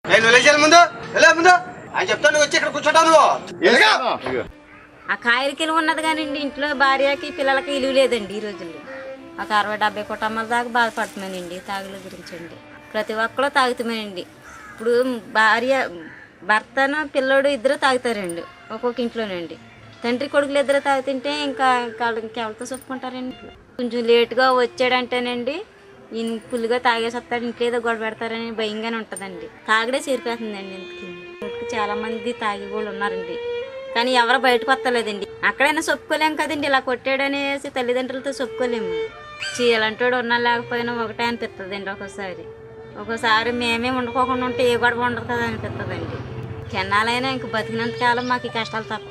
నేను వెళ్ళేసాను ముందు వెళ్ళే ముందు అని చెప్తాను వచ్చి ఇక్కడ కూర్చోటాను ఆ కాయలకి ఉన్నది కానివ్వండి ఇంట్లో భార్యకి పిల్లలకి ఇలువ లేదండి ఈ రోజుల్లో ఒక 60-70 కుటుంబాల దాకా బాధపడుతున్నానండి తాగుల గురించి అండి ప్రతి ఒక్కరు తాగుతామేనండి ఇప్పుడు భర్తను పిల్లోడు ఇద్దరు తాగుతారండి ఒక్కొక్క ఇంట్లోనండి తండ్రి కొడుకులు ఇద్దరు తాగుతుంటే ఇంకెవరితో చెప్పుకుంటారండి కొంచెం లేటుగా వచ్చాడంటేనండి ఈయన ఫుల్గా తాగేసి వస్తాడు ఇంట్లో ఏదో గొడవ పెడతారని భయంగానే ఉంటుందండి తాగడే చేరిపోతుందండి ఇంటికి చాలా మంది తాగి వాళ్ళు ఉన్నారండి కానీ ఎవరు బయటకు వస్తలేదండి అక్కడైనా చెప్పుకోలేము కదండి ఇలా కొట్టాడనేసి తల్లిదండ్రులతో చెప్పుకోలేము చీలంటాడు ఉన్నా లేకపోయినా ఒకటే అనిపిస్తుందండి ఒక్కోసారి మేమే వండుకోకుండా ఉంటే ఏ గొడవ ఉండదు కదా అనిపిస్తుందండి కెన్నాలైనా ఇంక బతికినంత కాలం మాకు ఈ కష్టాలు తప్ప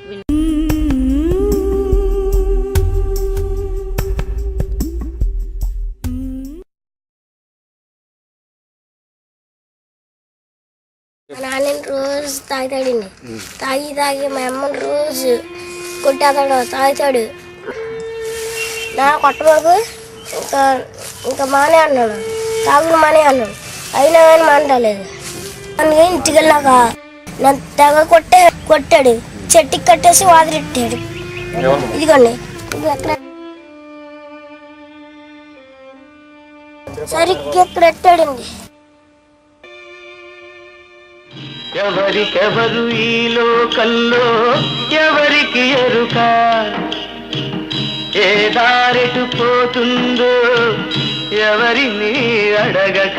మా నాన్న రోజు తాగుతాడండి తాగి మా అమ్మని రోజు కొట్టేస్తాడు తాగుతాడు నా కొట్టబోకు ఇంకా మానే అన్నాడు తాగుడు మానే అన్నాడు అయినా కానీ మానలేదు అందుకే ఇంటికి వెళ్ళాక నన్ను తెగ కొట్టాడు చెట్టుకి కట్టేసి వాదిరెట్టాడు ఇదిగోండి సరిగ్గా ఇక్కడ ఎట్టాడండి ఎవరికెవరు ఈ లోకల్లో ఎవరికి ఎరుక ఏ దారెటు పోతుందో ఎవరిని అడగక.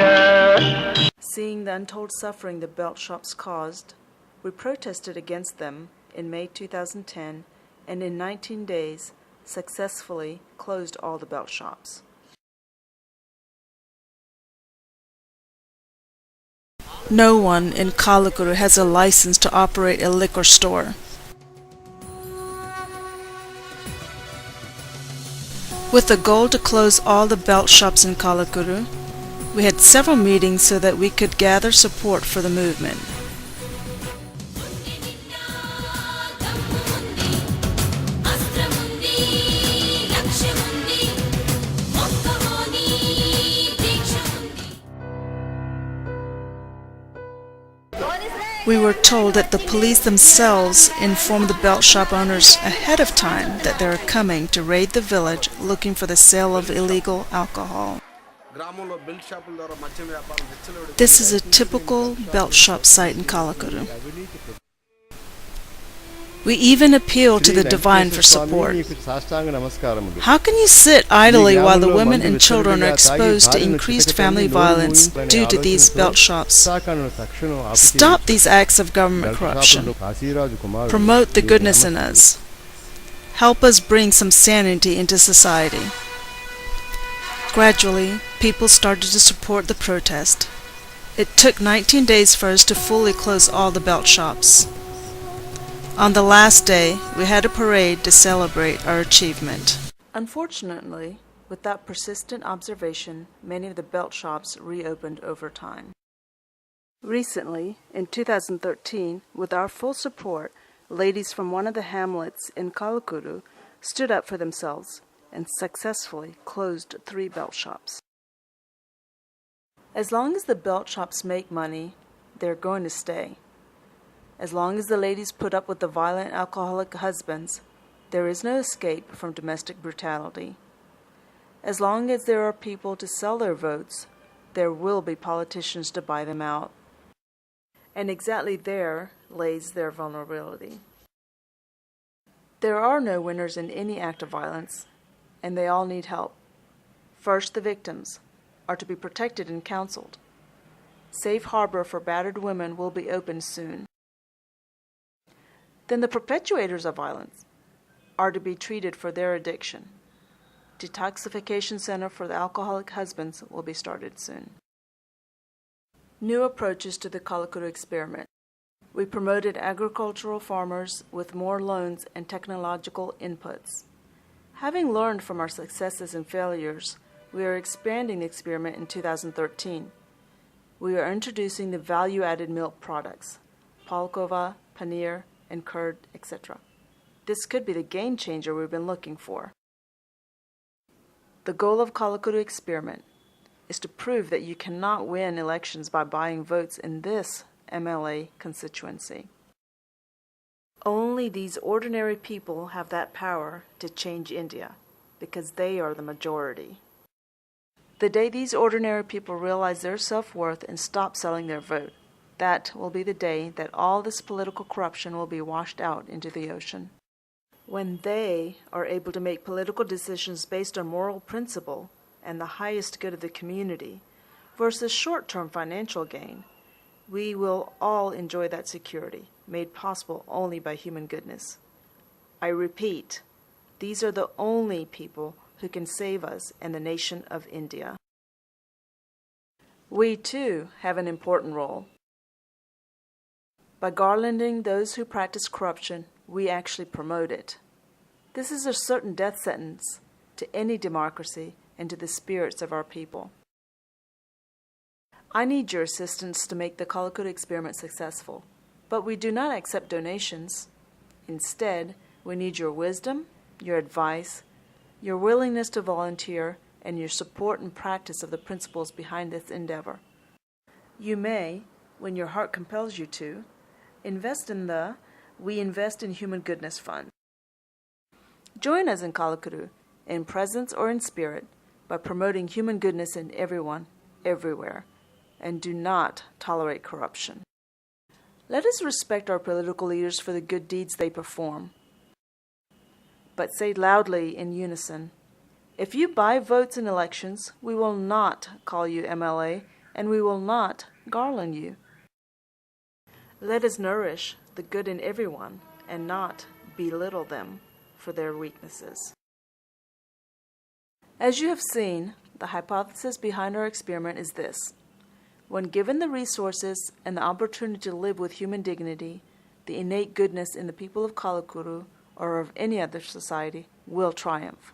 Seeing the untold suffering the belt shops caused, we protested against them in May 2010 and in 19 days successfully closed all the belt shops. No one in Kallakuru has a license to operate a liquor store. With the goal to close all the belt shops in Kallakuru, we had several meetings so that we could gather support for the movement. We were told that the police themselves informed the belt shop owners ahead of time that they were coming to raid the village looking for the sale of illegal alcohol. This is a typical belt shop site in Kallakuru. We even appeal to the divine for support. How can you sit idly while the women and children are exposed to increased family violence due to these belt shops? Stop these acts of government corruption. Promote the goodness in us. Help us bring some sanity into society. Gradually, people started to support the protest. It took 19 days for us to fully close all the belt shops. On the last day, we had a parade to celebrate our achievement. Unfortunately, with that persistent observation, many of the belt shops reopened over time. Recently, in 2013, with our full support, ladies from one of the hamlets in Kallakuru stood up for themselves and successfully closed 3 belt shops. As long as the belt shops make money, they're going to stay. As long as the ladies put up with the violent alcoholic husbands, there is no escape from domestic brutality. As long as there are people to sell their votes, there will be politicians to buy them out. And exactly there lays their vulnerability. There are no winners in any act of violence, and they all need help. First, the victims are to be protected and counseled. Safe harbor for battered women will be opened soon. Then the perpetuators of violence are to be treated for their addiction. Detoxification center for the alcoholic husbands will be started soon. New approaches to the Kallakuru experiment. We promoted agricultural farmers with more loans and technological inputs. Having learned from our successes and failures, we are expanding the experiment in 2013. We are introducing the value-added milk products, palkova, paneer, and curd, etc. This could be the game changer we've been looking for. The goal of Kallakuru experiment is to prove that you cannot win elections by buying votes in this MLA constituency. Only these ordinary people have that power to change India, because they are the majority. The day these ordinary people realize their self-worth and stop selling their vote, that will be the day that all this political corruption will be washed out into the ocean. When they are able to make political decisions based on moral principle and the highest good of the community versus short-term financial gain, we will all enjoy that security, made possible only by human goodness. I repeat, these are the only people who can save us and the nation of India. We, too, have an important role. By garlanding those who practice corruption, we actually promote it. This is a certain death sentence to any democracy and to the spirits of our people. I need your assistance to make the Kallakuru experiment successful, but we do not accept donations. Instead, we need your wisdom, your advice, your willingness to volunteer, and your support and practice of the principles behind this endeavor. You may, when your heart compels you to, invest in the We Invest in Human Goodness Fund. Join us in Kallakuru, in presence or in spirit, by promoting human goodness in everyone, everywhere, and do not tolerate corruption. Let us respect our political leaders for the good deeds they perform, but say loudly in unison, if you buy votes in elections, we will not call you MLA, and we will not garland you. Let us nourish the good in everyone and not belittle them for their weaknesses. As you have seen, the hypothesis behind our experiment is this. When given the resources and the opportunity to live with human dignity, the innate goodness in the people of Kallakuru or of any other society will triumph.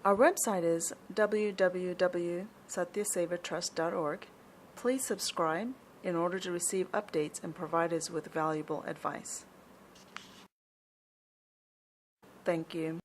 Our website is www.satyasevatrust.org. Please subscribe in order to receive updates and provide us with valuable advice. Thank you.